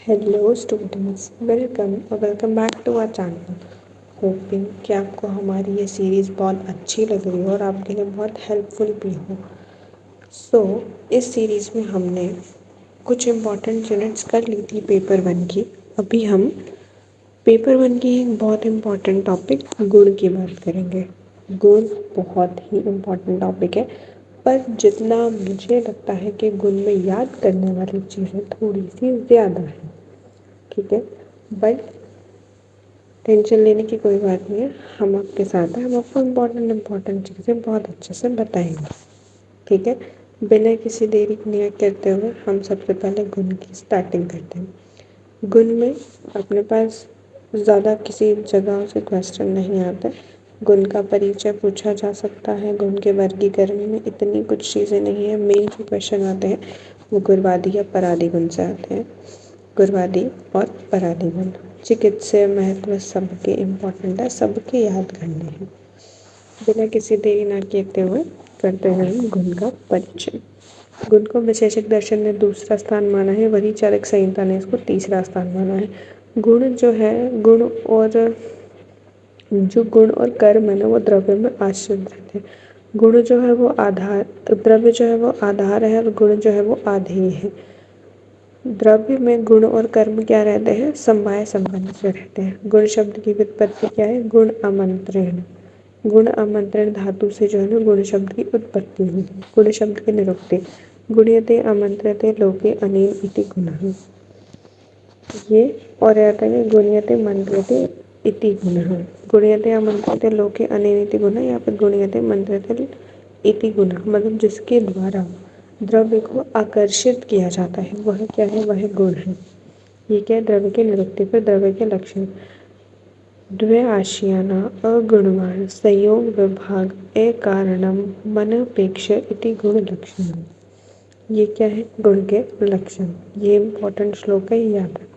Hello students, welcome back to our channel. Hoping कि आपको हमारी ये सीरीज़ बहुत अच्छी लग रही हो और आपके लिए बहुत हेल्पफुल भी हो। इस सीरीज़ में हमने कुछ इम्पॉर्टेंट यूनिट्स कर ली थी पेपर 1 की। अभी हम पेपर 1 की एक बहुत इम्पॉर्टेंट टॉपिक गुण की बात करेंगे। गुण बहुत ही इम्पॉर्टेंट टॉपिक है, पर जितना मुझे लगता है कि गुण में याद करने वाली चीज़ें थोड़ी सी ज़्यादा है। ठीक है, बट टेंशन लेने की कोई बात नहीं है। हम आपके साथ हैं, हम आपको इम्पॉर्टेंट चीज़ें बहुत अच्छे से बताएंगे। ठीक है, बिना किसी देरी नहीं करते हुए हम सबसे पहले गुण की स्टार्टिंग करते हैं। गुण में अपने पास ज़्यादा किसी जगह से क्वेश्चन नहीं आता। गुण का परिचय पूछा जा सकता है। गुण के वर्गीकरण में इतनी कुछ चीज़ें नहीं है। मेन जो क्वेश्चन आते हैं वो गुणवादी या परादी गुण से आते हैं। गुणवादी और परादी गुण चिकित्सीय महत्व सबके इम्पोर्टेंट है, सबके याद करने हैं। बिना किसी देरी ना करते हुए करते हैं हम गुण का परिचय। गुण को वैशेषिक दर्शन ने दूसरा स्थान माना है, वही चारक संहिता ने इसको तीसरा स्थान माना है। गुण जो है, गुण और कर्म है ना, वो द्रव्य में आश्रित रहते हैं। गुण जो है वो आधार, द्रव्य जो है वो आधार है और गुण जो है वो आधेय है। द्रव्य में गुण और कर्म क्या रहते हैं? समवाय संबंध से रहते हैं। गुण शब्द की व्युत्पत्ति क्या है? गुण आमंत्रण। गुण आमंत्रण धातु से जो है ना गुण शब्द की उत्पत्ति हुई। गुण शब्द की निरुक्ति गुण्यते आमंत्र्यते लोके अनेन इति गुणः। ये और आता है गुण्यते मंत्र्यते इति गुणः। गुण्यते आमंत्र्यते लोके अनेन इति गुणः, यहाँ पे गुण्यते मंत्र्यते इति गुणः मतलब जिसके द्वारा द्रव्य को आकर्षित किया जाता है वह क्या है? वह गुण है। ये क्या है? द्रव्य के निरुक्ति पर द्रव्य के लक्षण। द्वे आशियाना अगुणवान संयोग विभाग अकारणम मनपेक्ष इति गुण लक्षण। ये क्या है? गुण के लक्षण। ये इम्पोर्टेंट श्लोक है, याद रखना।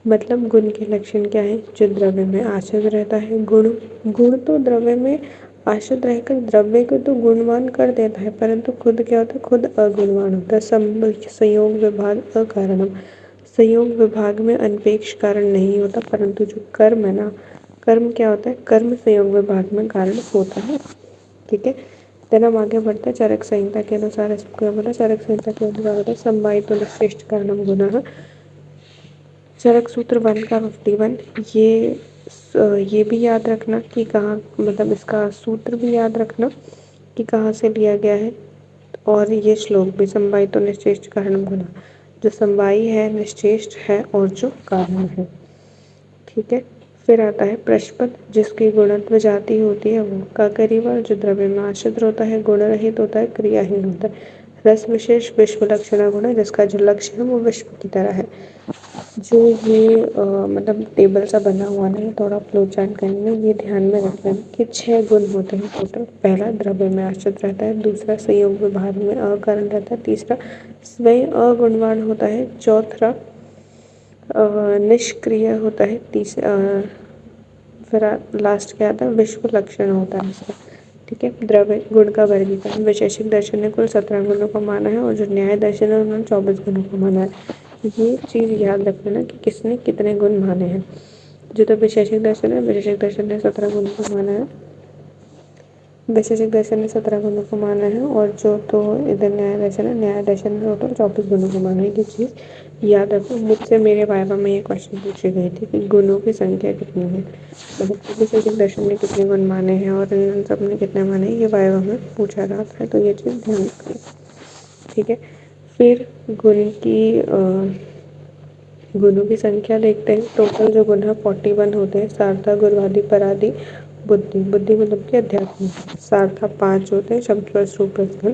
मतलब गुण के लक्षण क्या है? जो द्रव्य में आश्रित रहता है। गुण तो द्रव्य में आश्रित रहकर द्रव्य को तो गुणवान कर देता है, परंतु खुद क्या होता है? खुद अगुणवान होता है। संयोग विभाग अकारणम, संयोग विभाग में अनपेक्ष कारण नहीं होता, परंतु जो कर्म है ना, कर्म क्या होता है? कर्म संयोग विभाग में कारण होता है। ठीक है, देन हम आगे बढ़ते हैं। चरक संहिता के अनुसार इसको क्या बोला? चरक संहिता के अनुसार होता है संवाहितो श्रेष्ठ कारणम गुणः। चरक सूत्र 1 का 51। ये भी याद रखना कि कहाँ, मतलब इसका सूत्र भी याद रखना कि कहाँ से लिया गया है। और ये श्लोक भी संवाहितो निश्चेष्ट कारणम गुणः, जो समवायी है, निश्चेष्ट है और जो कारण है। ठीक है, फिर आता है प्रश्पद, जिसकी गुणत्व जाति होती है वो का करीबल, जो द्रव्य में आश्रित होता है, गुण रहित होता है, क्रियाहीन होता है। रस विशेष विश्व लक्षण गुण है, जिसका जो लक्ष्य है वो विश्व की तरह है। जो ये मतलब टेबल सा बना हुआ है, थोड़ा फ्लो चार्ट करने में ये ध्यान में रखना कि 6 गुण होते हैं टोटल। पहला द्रव्य में आश्रित रहता है, दूसरा संयोग विभाग में अकारण रहता है, तीसरा स्वयं अगुणवान होता है, चौथा निष्क्रिय होता है, फिर लास्ट क्या आता है? विश्व लक्षण होता है इसका। ठीक है, द्रव्य गुण का वर्गीकरण। वैशेषिक दर्शन ने कुल 17 गुणों को माना है और जो न्याय दर्शन है उन्होंने 24 गुणों को माना है। ये चीज़ याद रखना कि किसने कितने गुण माने हैं। जो तो वैशेषिक दर्शन है, वैशेषिक दर्शन ने 17 गुणों को माना है। वैशेषिक दर्शन ने 17 गुणों को माना है और जो तो इधर न्याय दर्शन है, न्याय दर्शन ने टोटल 24 गुणों को माना है। ये चीज़ याद रखो। मुझसे मेरे वाइवा में ये क्वेश्चन पूछी गई थी कि गुणों की संख्या कितनी है, मतलब वैशेषिक दर्शन ने कितने गुण माने हैं और इन सब ने कितने माने हैं, ये वाइवा में पूछा जाता है, तो ये चीज़ ध्यान रखना। ठीक है, फिर गुणों की संख्या देखते हैं। टोटल जो गुण है 41 होते हैं। सार्था, गुणवादी, परादी, बुद्धि मतलब कि अध्यात्म। सार्था 5 होते हैं, शब्द रस रूप रसगुण।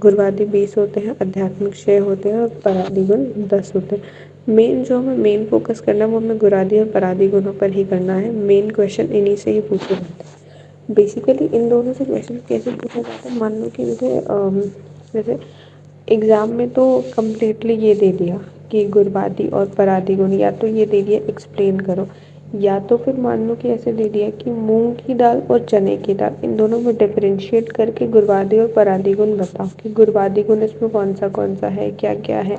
गुणवादी 20 होते हैं, आध्यात्मिक 6 होते हैं और परादी गुण 10 होते हैं। जो हमें मेन फोकस करना है वो हमें गुणादि और परादी गुणों पर ही करना है। मेन क्वेश्चन इन्हीं से ही पूछे जाते हैं। बेसिकली इन दोनों से क्वेश्चन कैसे पूछा जाता है? मान लो कि जैसे एग्ज़ाम में तो कम्प्लीटली ये दे दिया कि गुणवादी और परादी गुण, या तो ये दे दिया एक्सप्लेन करो, या तो फिर मान लो कि ऐसे दे दिया कि मूंग की दाल और चने की दाल, इन दोनों में डिफरेंशिएट करके गुणवादी और परादी गुण बताओ कि गुणवादी गुण इसमें कौन सा है, क्या क्या है।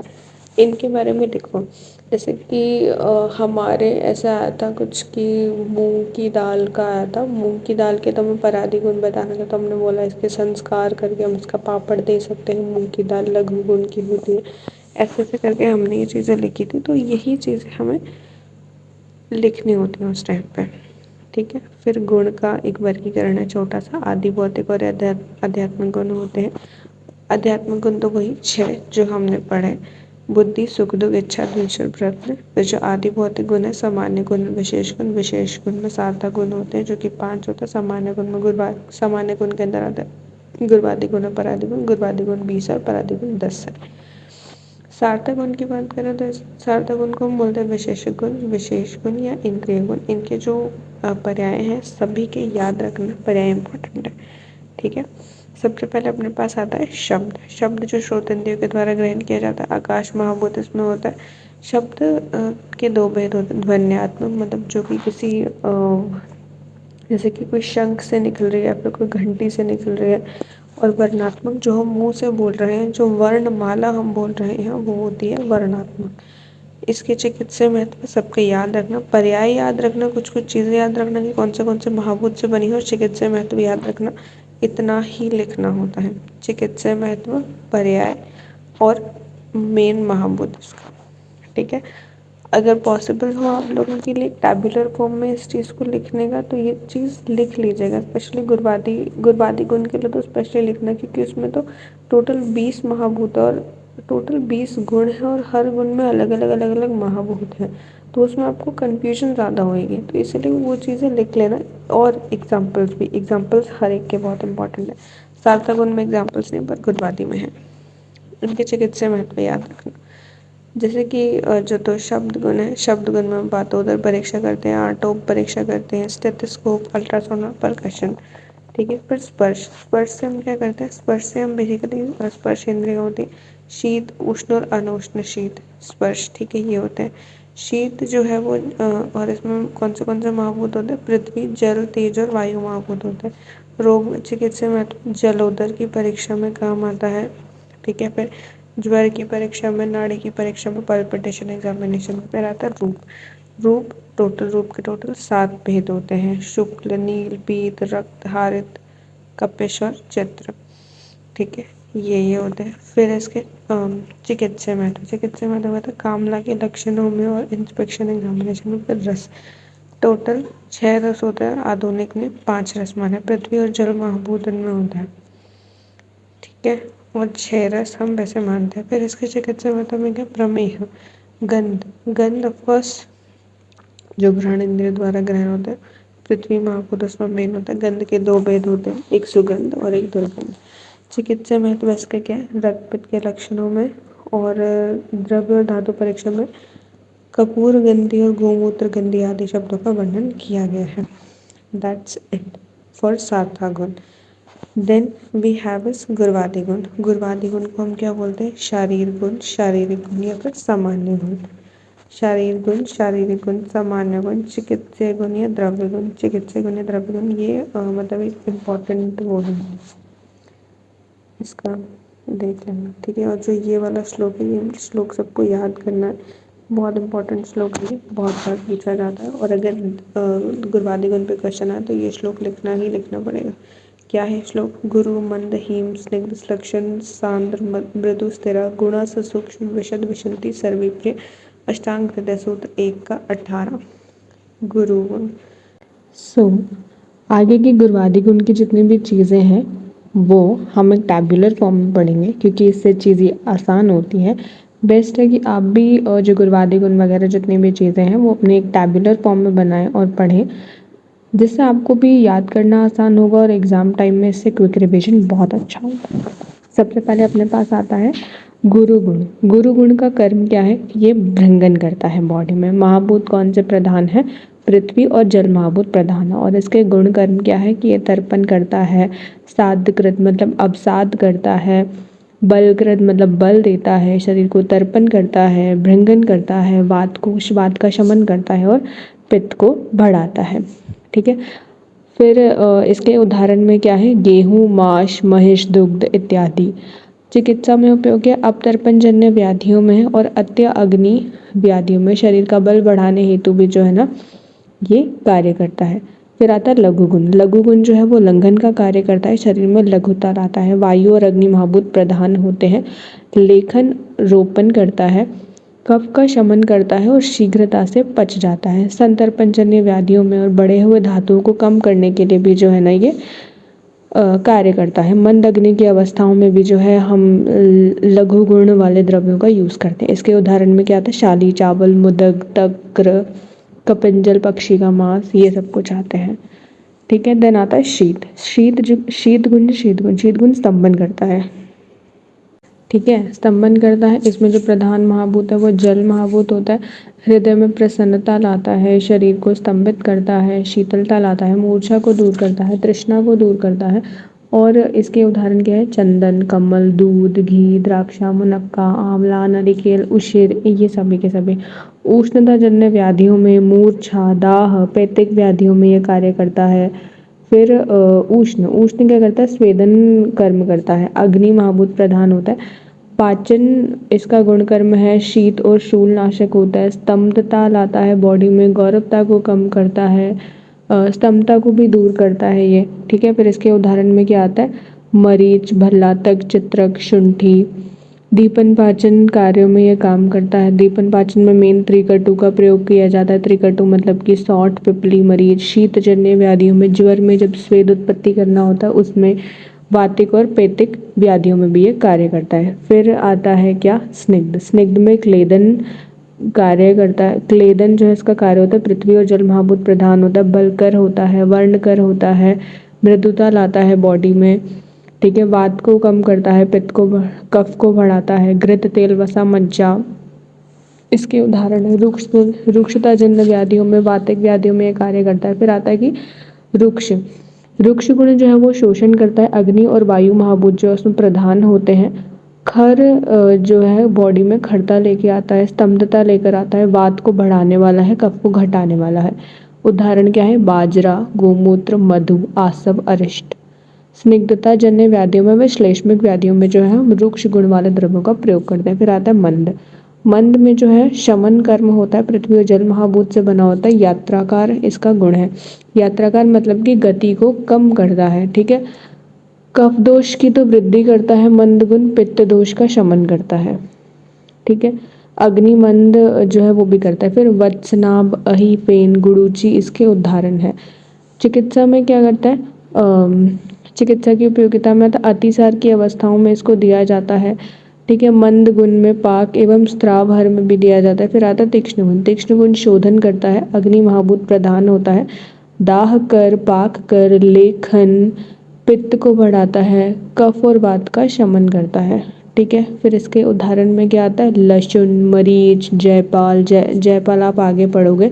इनके बारे में लिखो। जैसे कि हमारे ऐसा आया था कुछ कि मूंग की दाल का आया था। मूंग की दाल के तो हमें परादी गुण बताना था, तो हमने बोला इसके संस्कार करके हम इसका पापड़ दे सकते हैं। मूंग की दाल लघु गुण की होती है। ऐसे ऐसे करके हमने ये चीज़ें लिखी थी। तो यही चीज़ें हमें लिखनी होती हैं उस टाइम पे। ठीक है। फिर गुण का एक वर्गीकरण है छोटा सा, आदि भौतिक और आध्यात्मिक गुण होते हैं। आध्यात्मिक गुण तो वही 6 जो हमने पढ़े, बुद्धि, सुख, दुख, इच्छा, द्वेष और प्रयत्न। फिर जो आदि भौतिक गुण है, सामान्य गुण, विशेष गुण। विशेष गुण में सार्थक गुण होते हैं जो कि 5 होता है। सामान्य गुण में सामान्य गुण के अंदर आता है गुरुवादी गुण और परादि गुण। गुरुवादी गुण 20 और परादि गुण 10 है। सार्थक गुण की बात करें तो सार्थक गुण को हम बोलते हैं विशेष गुण, विशेष गुण या इंद्रिय गुण। इनके जो पर्याय हैं सभी के याद रखना, पर्याय इंपॉर्टेंट है। ठीक है। सबसे पहले अपने पास आता है शब्द। शब्द जो श्रोतेंद्रियों के द्वारा ग्रहण किया जाता है। आकाश महाभूत इसमें होता है। शब्द के 2 भेद होते हैं। ध्वन्यात्मक मतलब जो कि किसी जैसे कि कोई शंख से निकल रही है या फिर कोई घंटी से निकल रही है। और वर्णात्मक जो हम मुंह से बोल रहे हैं, जो वर्णमाला हम बोल रहे हैं, वो होती है वर्णात्मक। इसके चिकित्सीय महत्व सबको याद रखना, पर्याय याद रखना, कुछ कुछ चीज़ें याद रखना कि कौन से महाभूत से बनी है, और चिकित्सीय महत्व याद रखना। इतना ही लिखना होता है। चिकित्सीय महत्व, पर्याय और मेन महाभूत इसका। ठीक है। अगर पॉसिबल हो आप लोगों के लिए टैबुलर फॉर्म में इस चीज़ को लिखने का, तो ये चीज़ लिख लीजिएगा। स्पेशली गुरुवादी गुण के लिए तो स्पेशली लिखना, क्योंकि उसमें तो टोटल 20 महाभूत और टोटल 20 गुण हैं और हर गुण में अलग अलग महाभूत हैं। तो उसमें आपको कन्फ्यूजन ज़्यादा होएगी, तो इसलिए वो चीज़ें लिख लेना। और एग्जाम्पल्स हर एक के बहुत इंपॉर्टेंट है। सार्थक गुण में एग्जाम्पल्स नहीं, पर गुरुवादी में है। उनके चिकित्सीय महत्व याद रखना। जैसे कि जो तो शब्द गुण है, शब्द गुण में बातोदर परीक्षा करते हैं, आटोप परीक्षा करते हैं, स्टेथोस्कोप, अल्ट्रासाउंड और परकशन। ठीक है। फिर स्पर्श। स्पर्श से हम क्या करते हैं? स्पर्श से हम बेसिकली स्पर्श इंद्रिय होती है शीत, उष्ण और अनउष्ण शीत स्पर्श। ठीक है। ये होते हैं शीत जो है वो और इसमें कौन से महाभूत होते हैं? पृथ्वी, जल, तेज और वायु महाभूत होते हैं। रोग चिकित्सा में जलोदर की परीक्षा में काम आता है। ठीक है। फिर ज्वर की परीक्षा में, नाड़ी की परीक्षा में, पल्पिटेशन एग्जामिनेशन में। फिर आता है रूप। रूप के टोटल 7 भेद होते हैं। शुक्ल, नील, पीत, रक्त, हारित, कपिश और चित्र। ठीक है। ये होते हैं। फिर इसके चिकित्सा महत्व होता है कामला के लक्षणों में और इंस्पेक्शन एग्जामिनेशन में। फिर रस टोटल 6 रस होते हैं। आधुनिक ने 5 रस माने। पृथ्वी और जल महाभूत में होता है। ठीक है। और 6 रस हम वैसे मानते हैं। फिर इसके चिकित्सा महत्व में क्या? प्रमेह, गंध ऑफकोर्स जो घ्राण इंद्रिय द्वारा ग्रहण होता है। पृथ्वी महाभूत उसमें मेन होता है। गंध के 2 भेद होते हैं, एक सुगंध और एक दुर्गंध। चिकित्सा महत्व इसका क्या है? रक्त पित्त के लक्षणों में और द्रव्य और धातु परीक्षा में कपूर गंधी और गोमूत्र गंधी आदि शब्दों का वर्णन किया गया है। दैट्स इट फॉर सार्थक गुण। देन वी हैव इस गुरुवादी गुण। गुरुवादी गुण को हम क्या बोलते हैं? शारीरिक गुण या फिर सामान्य गुण। शारीरिक गुण, सामान्य गुण, चिकित्सीय गुण या द्रव्य गुण। ये मतलब एक इम्पॉर्टेंट वो है, इसका देख लेना। ठीक है। और जो ये वाला श्लोक है, ये श्लोक सबको याद करना है। बहुत इंपॉर्टेंट श्लोक है, बहुत बार पूछा जाता है। और अगर गुरुवादी गुण पे क्वेश्चन आए तो ये श्लोक लिखना पड़ेगा। क्या है श्लोक? गुरु मंद हीम स्निग्ध लक्षण सांद्र मृदु स्थिरा गुणा सूक्ष्म विशद विशंति सर्विप्रिय अष्टांग हृदय सूत्र 1 का 18 गुरु गुण। आगे की गुरुवादी गुण की जितनी भी चीज़ें हैं वो हम एक टैबुलर फॉर्म में पढ़ेंगे, क्योंकि इससे चीज़ें आसान होती हैं। बेस्ट है कि आप भी जो गुरुवादी गुण वगैरह जितनी भी चीज़ें हैं वो अपने एक टैबुलर फॉर्म में बनाएं और पढ़ें, जिससे आपको भी याद करना आसान होगा और एग्ज़ाम टाइम में इससे क्विक रिविजन बहुत अच्छा होगा। सबसे पहले अपने पास आता है गुरु गुण। गुरु गुण का कर्म क्या है? ये भृंगन करता है बॉडी में। महाभूत कौन से प्रधान है? पृथ्वी और जल महाभूत प्रधान है। और इसके गुण कर्म क्या है कि ये तर्पण करता है, साधकृत मतलब अवसाद करता है, बलकृत मतलब बल देता है, शरीर को तर्पण करता है, भृंगन करता है, वात का शमन करता है और पित्त को बढ़ाता है। ठीक है। फिर इसके उदाहरण में क्या है? गेहूँ, माश, महिष, दुग्ध इत्यादि। चिकित्सा में उपयोग है अपतर्पणजन्य व्याधियों में और अत्य अग्नि व्याधियों में शरीर का बल बढ़ाने हेतु भी जो है ना ये कार्य करता है। फिर आता है लघु गुण। लघु गुण जो है वो लंघन का कार्य करता है, शरीर में लघुता लाता है, वायु और अग्नि महाभूत प्रधान होते हैं, लेखन रोपण करता है, कफ का शमन करता है और शीघ्रता से पच जाता है। संतर्पणजन्य व्याधियों में और बढ़े हुए धातुओं को कम करने के लिए भी जो है ना ये कार्य करता है। मंद अग्नि की अवस्थाओं में भी जो है हम लघु गुण वाले द्रव्यों का यूज करते हैं। इसके उदाहरण में क्या आता है, शाली चावल, मुदक, तक्र, कपिंजल पक्षी का मांस, ये सब कुछ आते हैं। ठीक है, देन आता है शीत। शीत गुण स्तंभन करता है। ठीक है, स्तंभन करता है। इसमें जो प्रधान महाभूत है वो जल महाभूत होता है। हृदय में प्रसन्नता लाता है, शरीर को स्तंभित करता है, शीतलता लाता है, मूर्छा को दूर करता है, तृष्णा को दूर करता है। और इसके उदाहरण क्या है, चंदन, कमल, दूध, घी, द्राक्षा, मुनक्का, आंवला, नारिकेल, उशिर, ये सभी के सभी। उष्णताजन्य व्याधियों में मूर्छा, दाह, पैतिक व्याधियों में ये कार्य करता है। फिर उष्ण उष्ण क्या करता है, स्वेदन कर्म करता है, अग्नि महाभूत प्रधान होता है। पाचन इसका गुण कर्म है, शीत और शूल नाशक होता है, स्तंभता लाता है बॉडी में, गौरवता को कम करता है, स्तंभता को भी दूर करता है ये। ठीक है, फिर इसके उदाहरण में क्या आता है, मरीच, भल्लातक, चित्रक, शुंठी। दीपन पाचन कार्यों में ये काम करता है। दीपन पाचन में मेन त्रिकटु का प्रयोग किया जाता है। त्रिकटु मतलब कि सौंठ, पिपली, मरीच। शीतजन्य व्याधियों में, ज्वर में जब स्वेद उत्पत्ति करना होता है उसमें, वातिक और पेतिक व्याधियों में भी ये कार्य करता है। फिर आता है क्या, स्निग्ध। स्निग्ध में क्लेदन कार्य करता है। क्लेदन जो है इसका कार्य होता है, पृथ्वी और जल महाभूत प्रधान होता है, बलकर होता है, वर्णकर होता है, मृदुता लाता है बॉडी में। ठीक है, वात को कम करता है, पित्त को, कफ को बढ़ाता है, घृत, तेल, वसा, मज्जा इसके उदाहरण है। रुक्षताजन्य व्याधियों में, वातिक व्याधियों में ये कार्य करता है। फिर आता है कि रुक्ष। रुक्ष गुण जो है वो शोषण करता है, अग्नि और वायु महाभूत जो है उसमें प्रधान होते हैं। खर जो है बॉडी में खड़ता लेके आता है, स्तंभता लेकर आता है, वात को बढ़ाने वाला है, कफ को घटाने वाला है। उदाहरण क्या है, बाजरा, गोमूत्र, मधु, आसव, अरिष्ट। स्निग्धता जन्य व्याधियों में व श्लेष्मिक व्याधियों में जो है हम रुक्ष गुण वाले द्रव्यों का प्रयोग करते हैं। फिर आता है मंद। मंद में जो है शमन कर्म होता है, पृथ्वी और जल महाभूत से बना होता है, यात्राकार इसका गुण है। यात्राकार मतलब कि गति को कम करता है। ठीक है, कफ दोष की तो वृद्धि करता है मंद गुण, पित्त दोष का शमन करता है। ठीक है, अग्निमंद जो है वो भी करता है। फिर वत्सनाभ, अहि, पेन, गुड़ूची इसके उदाहरण है। चिकित्सा में क्या करता है, चिकित्सा की उपयोगिता में अतिसार की अवस्थाओं में इसको दिया जाता है। ठीक है, मंद गुण में पाक एवं स्त्रावहर में भी दिया जाता है। फिर आता है तीक्ष्ण गुण। तीक्ष्ण गुण शोधन करता है, अग्नि महाभूत प्रधान होता है, दाह कर, पाक कर, लेखन, पित्त को बढ़ाता है, कफ और वात का शमन करता है। ठीक है, फिर इसके उदाहरण में क्या आता है, लहसुन, मरीच, जयपाल। जयपाल आप आगे पढ़ोगे,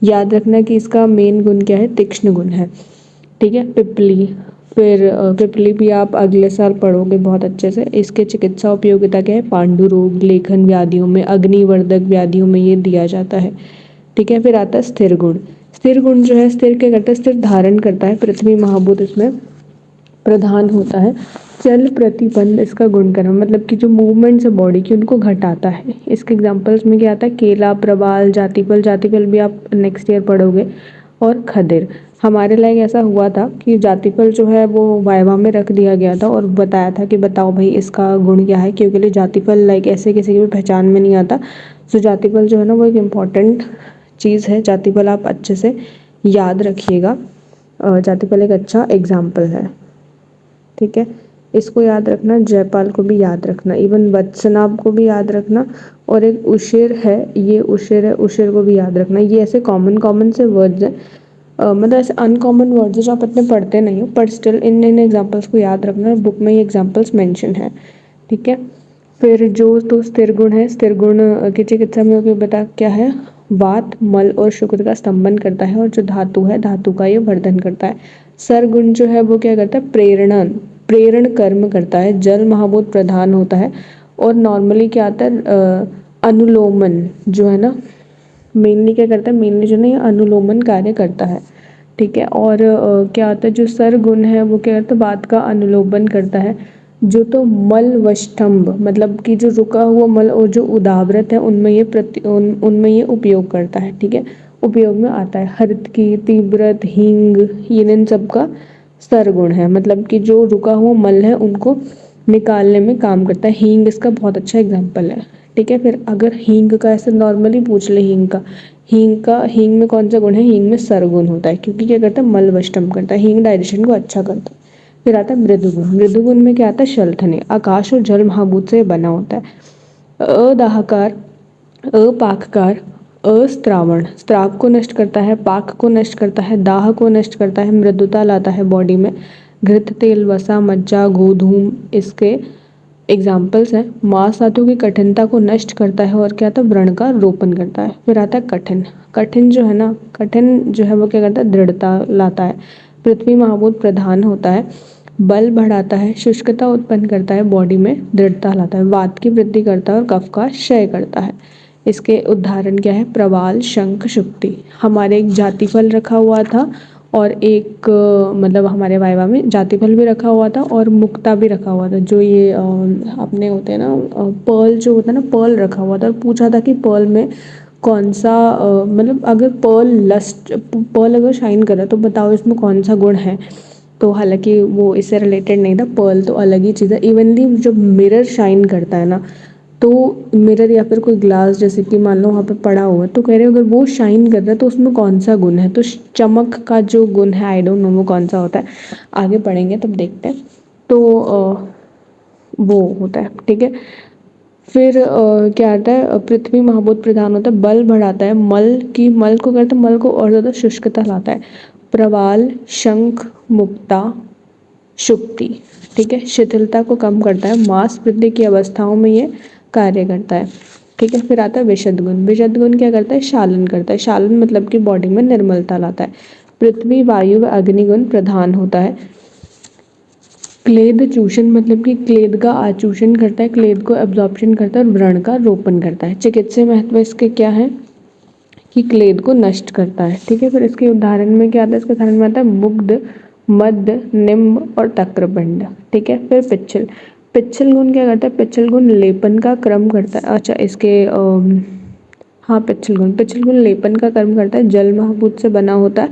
याद रखना कि इसका मेन गुण क्या है, तीक्ष्ण गुण है। ठीक है, पिपली। फिर पिपली भी आप अगले साल पढ़ोगे बहुत अच्छे से। इसके चिकित्सा उपयोगिता क्या है, पांडु रोग, लेखन व्याधियों में, अग्निवर्धक व्याधियों में ये दिया जाता है। ठीक है, फिर आता है स्थिर गुण। स्थिर गुण जो है, स्थिर क्या करता है, स्थिर धारण करता है, पृथ्वी महाभूत इसमें प्रधान होता है। चल प्रतिबंध इसका गुणकर्म मतलब कि जो मूवमेंट्स है बॉडी की उनको घटाता है। इसके एग्जांपल्स में क्या आता है, केला, प्रवाल, जातिपल। जातिपल भी आप नेक्स्ट ईयर पढ़ोगे। और खदिर। हमारे लायक ऐसा हुआ था कि जातिपल जो है वो वाइवा में रख दिया गया था और बताया था कि बताओ भाई इसका गुण क्या है, क्योंकि लिए जातिपल लाइक ऐसे किसी की भी पहचान में नहीं आता। तो जातिपल जो है ना वो एक इम्पॉर्टेंट चीज़ है। जातिपल आप अच्छे से याद रखिएगा। जातिपल एक अच्छा एग्जाम्पल है। ठीक है, इसको याद रखना, जयपाल को भी याद रखना, इवन वत्सनाभ को भी याद रखना। और एक उशिर है, ये उशिर है, उशिर को भी याद रखना। ये ऐसे कॉमन से वर्ड्स हैं, मतलब ऐसे अनकॉमन वर्ड्स जो आप इतने पढ़ते नहीं हो, पर स्टिल इन एग्जाम्पल्स को याद रखना, बुक में ये एग्जाम्पल्स मेंशन है। ठीक है, फिर जो तो स्थिर गुण है, स्थिर गुण की चिकित्सा में उपयोगिता क्या है, वात, मल और शुक्र का स्तंभन करता है, और जो धातु है धातु का ये वर्धन करता है। सरगुण जो है वो क्या करता है, प्रेरण कर्म करता है, जल महाभूत प्रधान होता है। और नॉर्मली क्या आता है, अनुलोमन जो है ना, मेनली क्या करता है, मेनली जो ना ये अनुलोमन कार्य करता है। ठीक है, और क्या होता है, जो सरगुण है वो क्या करता है, बात का अनुलोमन करता है। जो तो मल व स्तंभ मतलब कि जो रुका हुआ मल और जो उदावृत है उनमें ये उपयोग करता है। ठीक है, उपयोग में आता है। हरितकी, तीव्रत, हींग, ये इन सब का सरगुण है, मतलब कि जो रुका हुआ मल है उनको निकालने में काम करता है। हींग इसका बहुत अच्छा एग्जाम्पल है। ठीक है, फिर अगर हींग का ऐसे नॉर्मली पूछ ले, हींग में कौन सा गुण है? हींग में सरगुण होता है, क्योंकि क्या करता है? मल वष्टम करता है, हींग डाइजेशन को अच्छा करता है। फिर आता है मृदुगुण। मृदुगुण में क्या आता है? शल्थने, आकाश और जल महाभूत से बना होता है। अदाहकार, अपाककार, अस्त्रावण, स्त्राव को नष्ट करता है, पाक को नष्ट करता है, दाह को नष्ट करता है, मृदुता लाता है बॉडी में। घृत, तेल, वसा, मज्जा, गोधूम इसके एग्जाम्पल्स हैं। मांस धातु की कठिनता को नष्ट करता है और क्या आता है? व्रण का रोपण करता है। फिर आता है कठिन। कठिन जो है ना, कठिन जो है वो क्या करता है? दृढ़ता लाता है। पृथ्वी महाभूत प्रधान होता है, बल बढ़ाता है, शुष्कता उत्पन्न करता है बॉडी में, दृढ़ता लाता है, वात की वृद्धि करता है और कफ का क्षय करता है। इसके उदाहरण क्या है? प्रवाल, शंख, शुक्ति। हमारे एक जाति फल रखा हुआ था और एक मतलब हमारे वाइवा में जाति फल भी रखा हुआ था और मुक्ता भी रखा हुआ था। जो ये अपने होते हैं ना पर्ल जो होता है ना, पर्ल रखा हुआ था और पूछा था कि पर्ल में कौन सा मतलब अगर पर्ल अगर शाइन कर रहा है तो बताओ इसमें कौन सा गुण है। तो हालांकि वो इससे रिलेटेड नहीं था, पर्ल तो अलग ही चीज़ है। इवनली जब मिरर शाइन करता है ना, तो मिरर या फिर कोई ग्लास जैसे कि मान लो वहाँ पे पड़ा हुआ है, तो कह रहे हैं अगर वो शाइन कर रहा है तो उसमें कौन सा गुण है? तो चमक का जो गुण है, आई डोंट नो वो कौन सा होता है, आगे पढ़ेंगे तब देखते हैं। तो वो होता है। ठीक है, फिर क्या आता है? पृथ्वी महाभूत प्रधान होता है, बल बढ़ाता है, मल को करता है, मल को और ज़्यादा शुष्कता लाता है। प्रवाल, शंख, मुक्ता, शुक्ति। ठीक है, शिथिलता को कम करता है, मांस वृद्धि की अवस्थाओं में ये कार्य करता है। ठीक है, फिर आता है विशद गुण। विशद गुण क्या करता है? शालन करता है। शालन मतलब कि बॉडी में निर्मलता लाता है। पृथ्वी, वायु व अग्निगुण प्रधान होता है। क्लेद चूषण मतलब कि क्लेद का आचूषण करता है, क्लेद को एब्जॉर्प्शन करता है और व्रण का रोपण करता है। चिकित्सीय महत्व इसके क्या है? कि क्लेद को नष्ट करता है। ठीक है, फिर इसके उदाहरण में क्या आता है? इसके उदाहरण में आता है मुग्ध, मध्य, निम्ब और तक्रपिंड। ठीक है, फिर पिच्छल। पिच्छल गुण क्या करता है? पिच्छल गुण लेपन का क्रम करता है। अच्छा, इसके हाँ, पिच्छल गुण लेपन का कर्म करता है, जल महाभूत से बना होता है।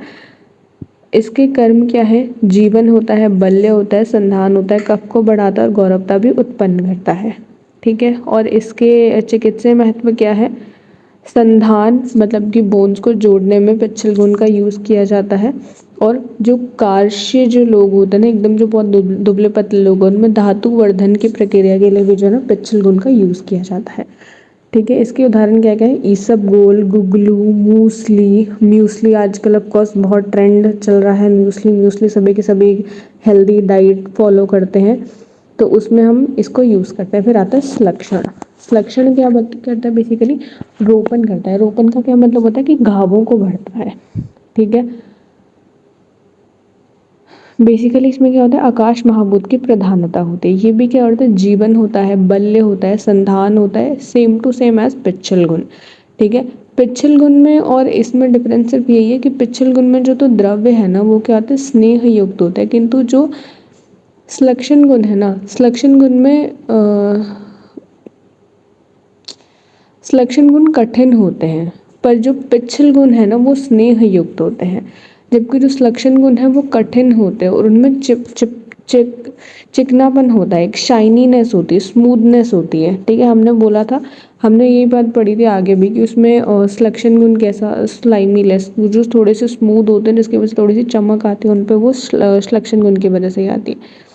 इसके कर्म क्या है? जीवन होता है, बल्य होता है, संधान होता है, कफ को बढ़ाता है और गौरवता भी उत्पन्न करता है। ठीक है, और इसके चिकित्सीय महत्व क्या है? संधान मतलब कि बोन्स को जोड़ने में पिच्छल गुण का यूज़ किया जाता है। और जो कार्श्य जो लोग होते हैं ना, एकदम जो बहुत दुबले पतले लोग हैं, उनमें धातु वर्धन की प्रक्रिया के लिए भी जो है ना पिच्छल गुण का यूज़ किया जाता है। ठीक है, इसके उदाहरण क्या क्या है? ईसबगोल, गुगलू, मूसली। म्यूसली आजकल ऑफ कोर्स बहुत ट्रेंड चल रहा है, म्यूसली सभी के सभी हेल्दी डाइट फॉलो करते हैं, तो उसमें हम इसको यूज़ करते हैं। फिर आता है स्लक्षण। स्लक्षण क्या करता है? बेसिकली रोपण करता है। रोपण का क्या मतलब होता है? कि घावों को भरता है। ठीक है, बेसिकली इसमें क्या होता है? आकाश महाभूत की प्रधानता होती है। ये भी क्या होता है? जीवन होता है, बल्य होता है, संधान होता है, सेम टू सेम एज पिच्छल गुण। ठीक है, पिच्छल गुण में और इसमें डिफरेंस सिर्फ यही है कि पिच्छल गुण में जो तो द्रव्य है ना वो क्या होता है? स्नेह युक्त होता है, किंतु जो स्लक्षण गुण है ना, स्लक्षण गुण में स्लक्षण गुण कठिन होते हैं, पर जो पिच्छल गुण है ना वो स्नेह युक्त होते हैं। जबकि जो स्लक्षण गुण है वो कठिन होते हैं और उनमें चिकनापन होता है, एक शाइनीनेस होती है, स्मूथनेस होती है। ठीक है, हमने बोला था, हमने यही बात पढ़ी थी आगे भी कि उसमें स्लक्षण गुण कैसा? स्लाइमीलेस, जो थोड़े से स्मूथ होते हैं जिसकी वजह से थोड़ी सी चमक आती है उन पर, वो स्लक्षण गुण की वजह से ही आती है।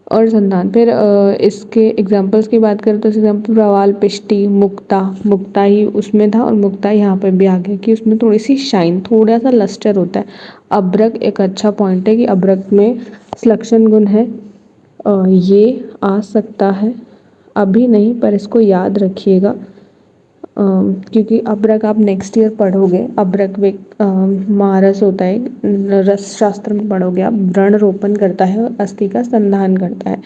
और संतान। फिर इसके एग्जाम्पल्स की बात करें तो एग्जाम्पल प्रवाल, पिष्टि, मुक्ता। मुक्ता ही उसमें था और मुक्ता यहाँ पे भी आ गया कि उसमें थोड़ी सी शाइन, थोड़ा सा लस्टर होता है। अभ्रक एक अच्छा पॉइंट है कि अभ्रक में स्लक्षण गुण है। ये आ सकता है, अभी नहीं पर इसको याद रखिएगा, क्योंकि अभ्रक आप नेक्स्ट ईयर पढ़ोगे। अभ्रक में महारस होता है, रस शास्त्र में पढ़ोगे आप। व्रण रोपण करता है और अस्थि का संधान करता है।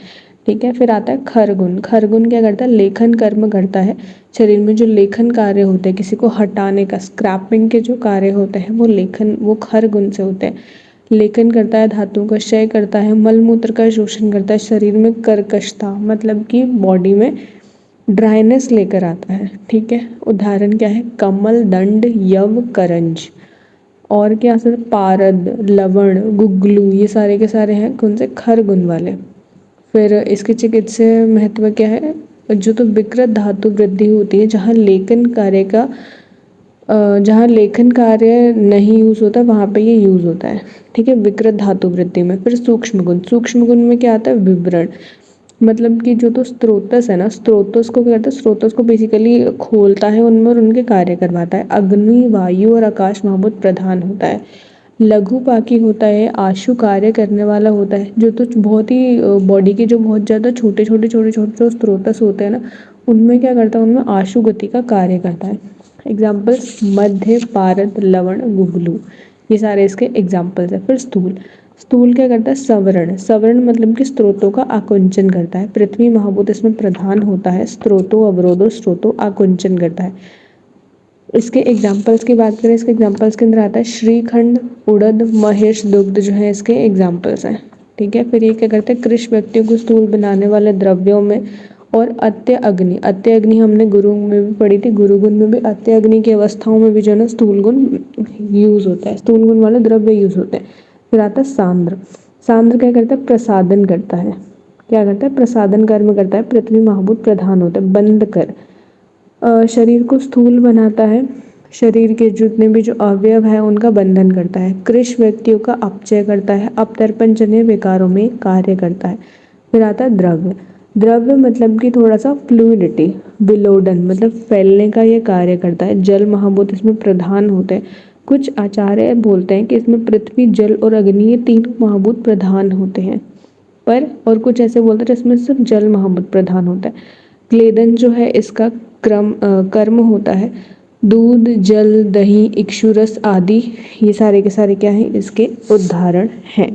ठीक है, फिर आता है खरगुण। खरगुण क्या करता है? लेखन कर्म करता है। शरीर में जो लेखन कार्य होते हैं, किसी को हटाने का, स्क्रैपिंग के जो कार्य होते हैं, वो खरगुण से होते हैं। लेखन करता है, धातुओं का क्षय करता है, मल मूत्र का शोषण करता है, शरीर में कर्कशता मतलब कि बॉडी में ड्राइनेस लेकर आता है। ठीक है, उदाहरण क्या है, कमल, दंड, यव, करंज। और क्या आ सकता है, पारद, लवण, गुग्गलू, ये सारे के सारे हैं कौन से, खर गुण वाले। फिर इसके चिकित्सीय महत्व क्या है, जो तो विकृत धातु वृद्धि होती है, जहाँ लेखन कार्य नहीं यूज होता वहाँ पे ये यूज होता है। ठीक है, विकृत धातु वृद्धि में। फिर सूक्ष्म गुण, सूक्ष्म गुण में क्या आता है, विवरण, मतलब कि जो तो स्त्रोतस है ना, स्त्रोतस को क्या करता है, स्त्रोतस को बेसिकली खोलता है उनमें और उनके कार्य करवाता है। अग्नि, वायु और आकाश महाभूत प्रधान होता है। लघु पाकी होता है, आशु कार्य करने वाला होता है, जो तो बहुत ही बॉडी के जो बहुत ज़्यादा छोटे छोटे छोटे छोटे जो स्त्रोतस होते हैं ना, उनमें क्या करता है, उनमें आशु गति का कार्य करता है। एग्जाम्पल्स, मध्य, पारद, लवण, गुगलू, ये सारे इसके एग्जाम्पल्स है। फिर स्थूल, स्थूल क्या करता है, सवर्ण, सवर्ण मतलब कि स्त्रोतों का आकुंचन करता है। पृथ्वी महाभूत इसमें प्रधान होता है, स्त्रोतो अवरोधो स्त्रोतो आकुंचन करता है। इसके एग्जाम्पल्स की बात करें, इसके एग्जाम्पल्स के अंदर आता है श्रीखंड, उड़द, महेश, दुग्ध जो है इसके एग्जाम्पल्स हैं। ठीक है, फिर ये क्या करते हैं, कृष व्यक्तियों को स्थूल बनाने वाले द्रव्यों में। और अत्य अग्नि, अत्य अग्नि हमने गुरु में भी पढ़ी थी, गुरु गुण में भी अत्य अग्नि की अवस्थाओं में भी जो है ना स्थूल गुण यूज होता है, स्थूल गुण वाले द्रव्य यूज होते हैं। फिर आता है सांद्र, सांद्र क्या करता है, प्रसादन करता है, क्या करता है, प्रसादन कर्म करता है। पृथ्वी महाभूत प्रधान होता है। बंद कर, शरीर को स्थूल बनाता है, शरीर के जितने भी जो अवयव है उनका बंधन करता है। कृष व्यक्तियों का अपचय करता है, अपतर्पणजन्य विकारों में कार्य करता है। फिर आता है द्रव्य, द्रव्य मतलब कि थोड़ा सा फ्लूइडिटी, विलोडन मतलब फैलने का ये कार्य करता है। जल महाभूत इसमें प्रधान होते हैं। कुछ आचार्य बोलते हैं कि इसमें पृथ्वी, जल और अग्नि ये तीनों महाभूत प्रधान होते हैं, पर और कुछ ऐसे बोलते हैं जिसमें सिर्फ जल महाभूत प्रधान होता है। क्लेदन जो है इसका कर्म होता है। दूध, जल, दही, इक्षुरस आदि ये सारे के सारे क्या हैं, इसके उदाहरण हैं।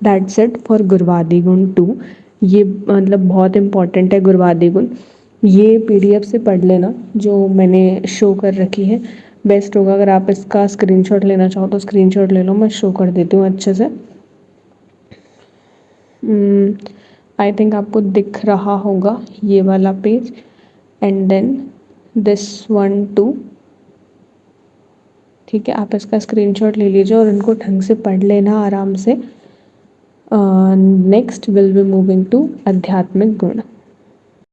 दैट्स इट फॉर गुरवादी गुण 2। ये मतलब बहुत इंपॉर्टेंट है गुरवादी गुण। ये पीडीएफ से पढ़ लेना जो मैंने शो कर रखी है, बेस्ट होगा। अगर आप इसका स्क्रीनशॉट लेना चाहो तो स्क्रीनशॉट ले लो, मैं शो कर देती हूँ अच्छे से। आई थिंक आपको दिख रहा होगा ये वाला पेज, एंड देन दिस 1 2। ठीक है, आप इसका स्क्रीनशॉट ले लीजिए और इनको ढंग से पढ़ लेना आराम से। Next will be moving to आध्यात्मिक गुण।